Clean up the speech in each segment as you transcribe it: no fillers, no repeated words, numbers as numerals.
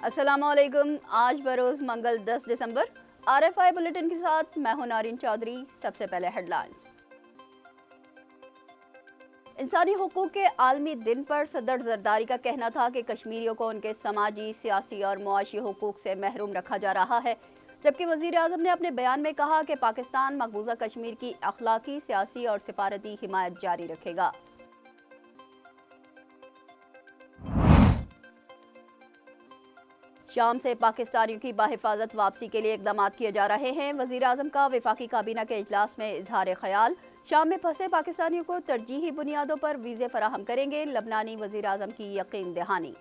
अस्सलाम वालेकुम। आज बरोज़ मंगल 10 दिसंबर। RFI बुलेटिन के साथ मैं हूं नारिन चौधरी। सबसे पहले हेडलाइंस। इंसानी हुकूक के आलमी दिन पर सदर जरदारी का कहना था कि कश्मीरियों को उनके समाजी, सियासी और मुआशी हुकूक से महरूम रखा जा रहा है, जबकि वज़ीर आज़म ने अपने बयान में कहा कि पाकिस्तान मकबूजा कश्मीर की अखलाकी, सियासी और सिफारती हिमायत जारी रखेगा। शाम से पाकिस्तानियों की बाहिफाजत वापसी के लिए इकदाम किए जा रहे हैं। वज़ीर आज़म का वफाकी काबीना के इजलास में इजहार ख्याल। शाम में फंसे पाकिस्तानियों को तरजीही बुनियादों पर वीज़े फराहम करेंगे। लबनानी वज़ीर आज़म की यकीन दहानी।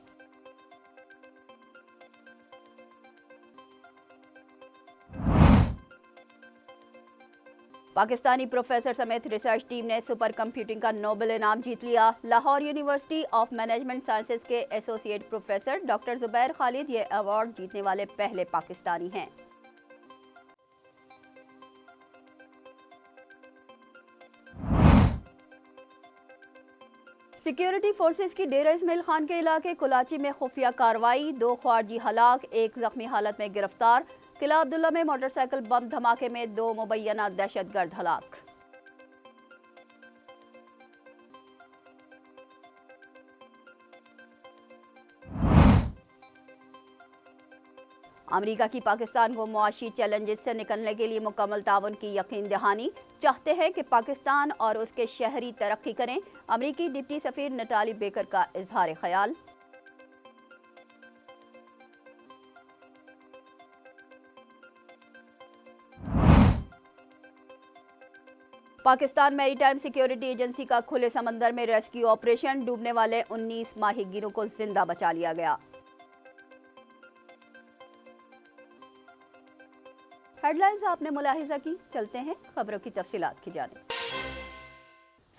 पाकिस्तानी प्रोफेसर समेत रिसर्च टीम ने सुपर कंप्यूटिंग का नोबेल इनाम जीत लिया। Lahore university of management sciences के associate professor doctor Zubair Khalid ये अवार्ड जीतने वाले पहले पाकिस्तानी हैं। सिक्योरिटी फोर्सेस की डेरा इस्माइल खान के इलाके कुलाची में खुफिया कार्रवाई। 2 ख्वारजी हलाक, 1 जख्मी हालत में गिरफ्तार। किला अब्दुल्ला में मोटरसाइकिल बम धमाके में 2 मुबैना दहशतगर्द हलाक। अमेरिका की पाकिस्तान को मुआशी चैलेंजेस से निकलने के लिए मुकम्मल ताउन की यकीन दहानी। चाहते हैं कि पाकिस्तान और उसके शहरी तरक्की करें। अमेरिकी डिप्टी सफीर नटाली बेकर का इजहार ख्याल। पाकिस्तान मैरीटाइम सिक्योरिटी एजेंसी का खुले समंदर में रेस्क्यू ऑपरेशन। डूबने वाले 19 माहीगीरों को जिंदा बचा लिया गया। हेडलाइंस आपने मुलाहिजा की। चलते हैं खबरों की तफसीलात की जानिब।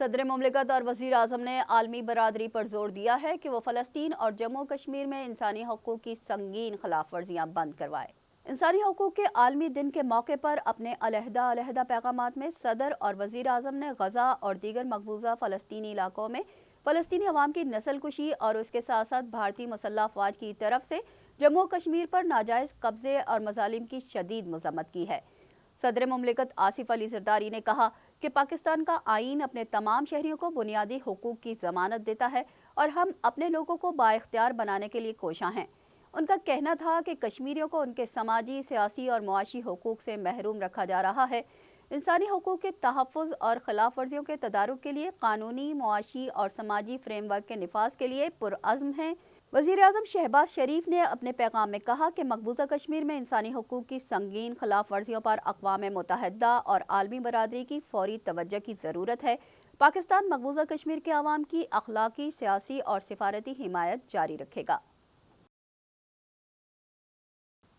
सदर मुमलिकत और वज़ीर आज़म ने आलमी बरादरी पर जोर दिया है कि वो फ़लस्तीन और जम्मू कश्मीर में इंसानी हकूक़ की संगीन खिलाफ वर्जियाँ बंद करवाए। इंसानी हकूक़ के आलमी दिन के मौके पर अपने अलहदा पैगामात में सदर और वज़ीर आज़म ने गज़ा और दीगर मकबूजा फ़लस्तीनी इलाकों में फ़लस्तीनी अवाम की नस्लकुशी और उसके साथ साथ भारतीय मुसल्लह अफ़वाज की तरफ से जम्मू कश्मीर पर नाजायज़ कब्ज़े और मज़ालिम की शदीद मज़म्मत की है। सदर मुमलिकत आसिफ अली ज़रदारी ने कहा कि पाकिस्तान का आईन अपने तमाम शहरियों को बुनियादी हुकूक की ज़मानत देता है और हम अपने लोगों को बाइख्तियार बनाने के लिए कोशां हैं। उनका कहना था कि कश्मीरियों को उनके समाजी, सियासी और मुआशी हुकूक से महरूम रखा जा रहा है। इंसानी हुकूक के तहफ़्फ़ुज़ और खिलाफ वर्जियों के तदारुक के लिए कानूनी, मुआशी और समाजी फ्रेमवर्क के निफाज के लिए पुरअज़्म हैं। वज़ीर आज़म शहबाज शरीफ ने अपने पैगाम में कहा कि मकबूजा कश्मीर में इंसानी हुकूक की संगीन खिलाफ वर्जियों पर अक़वाम मुत्तहिदा और आलमी बरादरी की फौरी तवज्जो की ज़रूरत है। पाकिस्तान मकबूजा कश्मीर के अवाम की अखलाकी, सियासी और सिफारती हिमायत जारी रखेगा।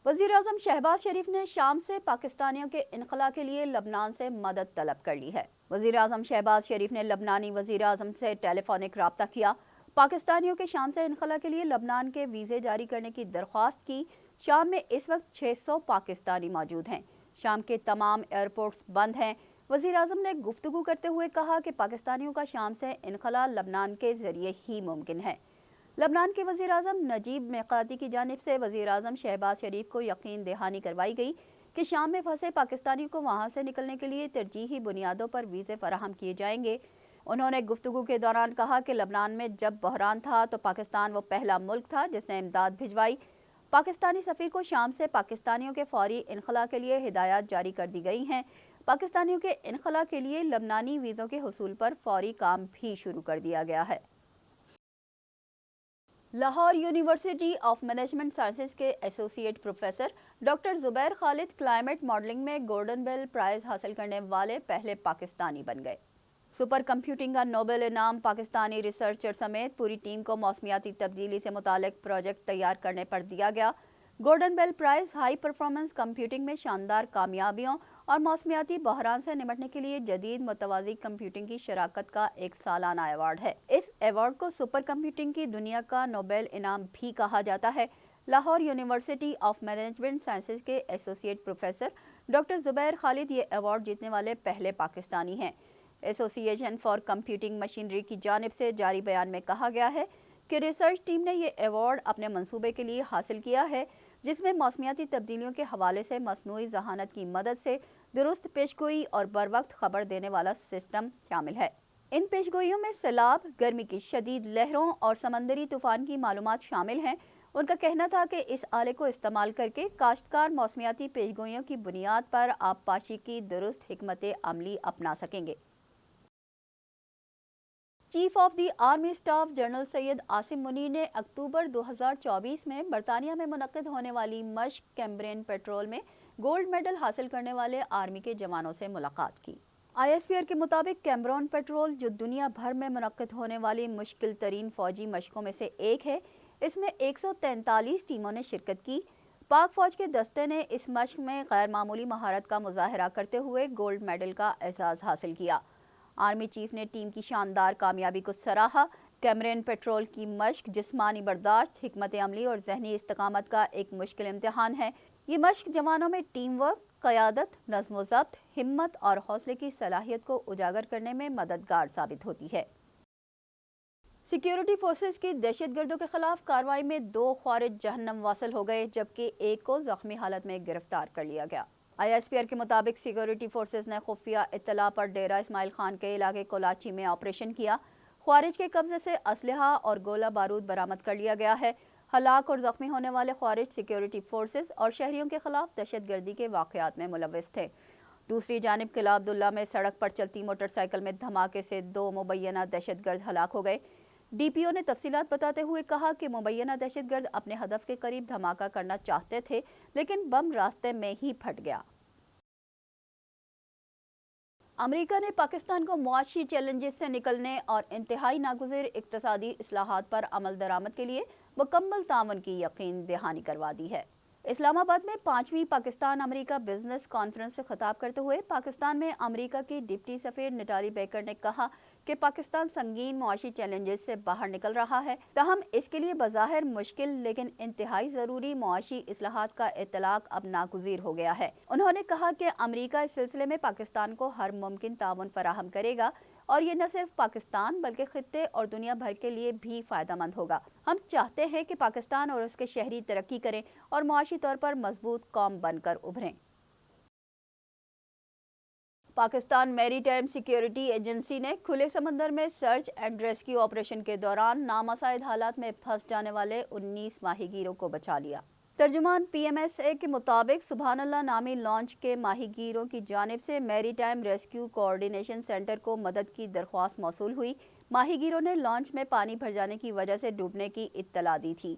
वज़ीर आज़म शहबाज शरीफ ने शाम से पाकिस्तानियों के इनखला के लिए लबनान से मदद तलब कर ली है। वज़ीर आज़म शहबाज शरीफ ने लबनानी वज़ीर आज़म से टेलीफोनिक रब्ता किया। पाकिस्तानियों के शाम से इनखला के लिए लबनान के वीज़े जारी करने की दरख्वास्त की। शाम में इस वक्त 600 पाकिस्तानी मौजूद हैं। शाम के तमाम एयरपोर्ट्स बंद हैं। वज़ीर आज़म ने गुफ्तगू करते हुए कहा कि पाकिस्तानियों का शाम से इनखला लबनान के ज़रिए ही मुमकिन है। लबनान के वज़ीर आज़म नजीब मिकाती की जानिब से वज़ीर आज़म शहबाज शरीफ को यकीन दहानी करवाई गई कि शाम में फंसे पाकिस्तानियों को वहाँ से निकलने के लिए तरजीही बुनियादों पर वीज़े फराहम किए जाएंगे। उन्होंने गुफ्तगू के दौरान कहा कि लबनान में जब बहरान था तो पाकिस्तान वो पहला मुल्क था जिसने इमदाद भिजवाई। पाकिस्तानी सफ़ीर को शाम से पाकिस्तानियों के फौरी इनखला के लिए हिदायत जारी कर दी गई हैं। पाकिस्तानियों के इनखला के लिए लबनानी वीज़ों के हुसूल पर फौरी काम भी शुरू कर दिया गया है। Lahore university of management sciences के associate professor doctor Zubair Khalid climate modelling में गोल्डन बेल प्राइज़ हासिल करने वाले पहले पाकिस्तानी बन गए। सुपर कंप्यूटिंग का नोबेल इनाम पाकिस्तानी रिसर्चर समेत पूरी टीम को मौसमियाती तब्दीली से मुतालिक प्रोजेक्ट तैयार करने पर दिया गया। Golden bell prize high performance computing में शानदार कामयाबियों और मौसमियाती बहरान से निपटने के लिए जदीद मुतवाज़ी कंप्यूटिंग की शराकत का एक सालाना अवार्ड है। इस अवार्ड को सुपर कंप्यूटिंग की दुनिया का नोबेल इनाम भी कहा जाता है। Lahore university of management sciences के associate professor doctor Zubair Khalid ये अवार्ड जीतने वाले पहले पाकिस्तानी हैं। एसोसिएशन फॉर कंप्यूटिंग मशीनरी की जानिब से जारी बयान में कहा गया है کہ ریسرچ ٹیم نے یہ ایوارڈ اپنے منصوبے کے لیے حاصل کیا ہے جس میں موسمیاتی تبدیلیوں کے حوالے سے مصنوعی ذہانت کی مدد سے درست پیشگوئی اور بروقت خبر دینے والا سسٹم شامل ہے۔ ان پیشگوئیوں میں سیلاب، گرمی کی شدید لہروں اور سمندری طوفان کی معلومات شامل ہیں۔ ان کا کہنا تھا کہ اس آلے کو استعمال کر کے کاشتکار موسمیاتی پیشگوئیوں کی بنیاد پر آبپاشی کی درست حکمت عملی اپنا سکیں گے۔ Chief of the army staff general Syed Asim Munir نے اکتوبر 2024 میں برطانیہ میں منعقد ہونے والی مشق کیمبرین پیٹرول میں گولڈ میڈل حاصل کرنے والے آرمی کے جوانوں سے ملاقات کی۔ ISPR کے مطابق کیمبرون پیٹرول، جو دنیا بھر میں منعقد ہونے والی مشکل ترین فوجی مشقوں میں سے ایک ہے، اس میں 143 ٹیموں نے شرکت کی۔ پاک فوج کے دستے نے اس مشق میں غیر معمولی مہارت کا مظاہرہ کرتے ہوئے گولڈ میڈل کا اعزاز حاصل کیا۔ آرمی چیف نے ٹیم کی شاندار کامیابی کو سراہا۔ کیمبرین پیٹرول کی مشق جسمانی برداشت، حکمت عملی اور ذہنی استقامت کا ایک مشکل امتحان ہے۔ یہ مشق جوانوں میں ٹیم ورک، قیادت، نظم و ضبط، ہمت اور حوصلے کی صلاحیت کو اجاگر کرنے میں مددگار ثابت ہوتی ہے۔ سیکیورٹی فورسز کی دہشت گردوں کے خلاف کارروائی میں 2 خوارج جہنم واصل ہو گئے جبکہ ایک کو زخمی حالت میں گرفتار کر لیا گیا۔ ISPR کے مطابق سیکیورٹی فورسز نے خفیہ اطلاع پر ڈیرہ اسماعیل خان کے علاقے کولاچی میں آپریشن کیا۔ خوارج کے قبضے سے اسلحہ اور گولہ بارود برآمد کر لیا گیا ہے۔ ہلاک اور زخمی ہونے والے خوارج سیکیورٹی فورسز اور شہریوں کے خلاف دہشت گردی کے واقعات میں ملوث تھے۔ دوسری جانب قلعہ عبداللہ میں سڑک پر چلتی موٹر سائیکل میں دھماکے سے 2 مبینہ دہشت گرد ہلاک ہو گئے۔ DPO نے تفصیلات بتاتے ہوئے کہا کہ مبینہ دہشت گرد اپنے ہدف کے قریب دھماکہ کرنا چاہتے تھے لیکن بم راستے میں ہی پھٹ گیا۔ امریکہ نے پاکستان کو معاشی چیلنجز سے نکلنے اور انتہائی ناگزیر اقتصادی اصلاحات پر عمل درآمد کے لیے مکمل تعاون کی یقین دہانی کروا دی ہے۔ اسلام آباد میں 5ویں پاکستان امریکہ بزنس کانفرنس سے خطاب کرتے ہوئے پاکستان میں امریکہ کی ڈپٹی سفیر نٹالی بیکر نے کہا کہ پاکستان سنگین معاشی چیلنجز سے باہر نکل رہا ہے، تاہم اس کے لیے بظاہر مشکل لیکن انتہائی ضروری معاشی اصلاحات کا اطلاق اب ناگزیر ہو گیا ہے۔ انہوں نے کہا کہ امریکہ اس سلسلے میں پاکستان کو ہر ممکن تعاون فراہم کرے گا اور یہ نہ صرف پاکستان بلکہ خطے اور دنیا بھر کے لیے بھی فائدہ مند ہوگا۔ ہم چاہتے ہیں کہ پاکستان اور اس کے شہری ترقی کریں اور معاشی طور پر مضبوط قوم بن کر ابھریں۔ پاکستان میری ٹائم سیکیورٹی ایجنسی نے کھلے سمندر میں سرچ اینڈ ریسکیو آپریشن کے دوران نامساعد حالات میں پھنس جانے والے 19 ماہی گیروں کو بچا لیا۔ ترجمان PMSA کے مطابق سبحان اللہ نامی لانچ کے ماہی گیروں کی جانب سے میری ٹائم ریسکیو کوآرڈینیشن سینٹر کو مدد کی درخواست موصول ہوئی۔ ماہی گیروں نے لانچ میں پانی بھر جانے کی وجہ سے ڈوبنے کی اطلاع دی تھی۔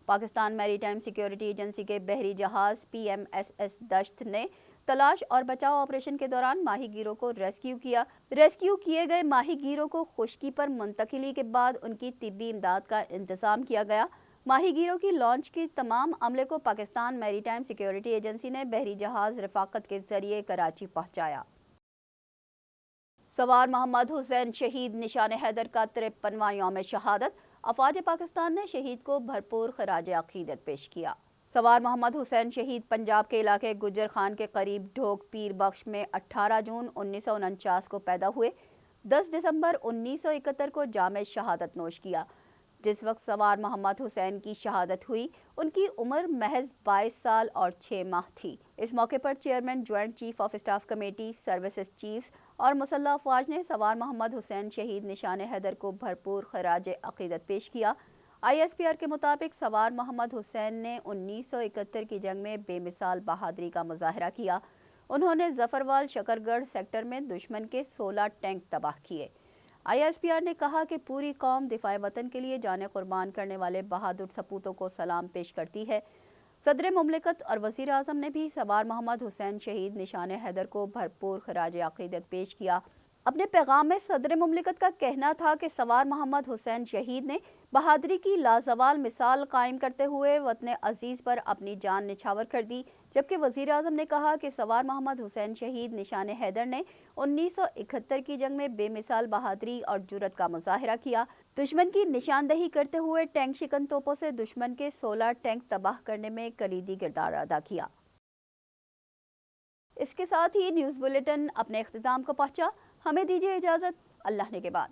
پاکستان میری ٹائم سیکیورٹی ایجنسی کے بحری جہاز PMSS دشت نے تلاش اور بچاؤ آپریشن کے دوران ماہی گیروں کو ریسکیو کیا۔ ریسکیو کیے گئے ماہی گیروں کو خشکی پر منتقلی کے بعد ان کی طبی امداد کا انتظام کیا گیا۔ ماہی گیروں کی لانچ کی تمام عملے کو پاکستان میری ٹائم سیکیورٹی ایجنسی نے بحری جہاز رفاقت کے ذریعے کراچی پہنچایا۔ سوار محمد حسین شہید نشان حیدر کا 53واں یوم شہادت، افواج پاکستان نے شہید کو بھرپور خراج عقیدت پیش کیا۔ سوار محمد حسین شہید پنجاب کے علاقے گجر خان کے قریب ڈھوک پیر بخش میں 18 جون 1949 کو پیدا ہوئے۔ 10 دسمبر 1971 کو جامع شہادت نوش کیا۔ جس وقت سوار محمد حسین کی شہادت ہوئی ان کی عمر محض 22 سال اور 6 ماہ تھی۔ اس موقع پر chairman joint chief of staff committee services chiefs اور مسلح افواج نے سوار محمد حسین شہید نشان حیدر کو بھرپور خراج عقیدت پیش کیا۔ ISPR کے مطابق سوار محمد حسین نے 1971 کی جنگ میں بے مثال بہادری کا مظاہرہ کیا۔ انہوں نے ظفروال شکرگڑھ سیکٹر میں دشمن کے 16 ٹینک تباہ کیے۔ ISPR نے کہا کہ پوری قوم دفاع وطن کے لیے جانیں قربان کرنے والے بہادر سپوتوں کو سلام پیش کرتی ہے۔ صدر مملکت اور وزیر اعظم نے بھی سوار محمد حسین شہید نشان حیدر کو بھرپور خراج عقیدت پیش کیا۔ اپنے پیغام میں صدر مملکت کا کہنا تھا کہ سوار محمد حسین شہید نے بہادری کی لازوال مثال قائم کرتے ہوئے وطن عزیز پر اپنی جان نچھاور کر دی، جبکہ وزیر اعظم نے کہا کہ سوار محمد حسین شہید نشان حیدر نے 1971 کی جنگ میں بے مثال بہادری اور جرأت کا مظاہرہ کیا، دشمن کی نشاندہی کرتے ہوئے ٹینک شکن توپوں سے دشمن کے 16 ٹینک تباہ کرنے میں کلیدی کردار ادا کیا۔ اس کے ساتھ ہی نیوز بلیٹن اپنے اختتام کو پہنچا۔ ہمیں دیجیے اجازت، اللہ نے کے بعد۔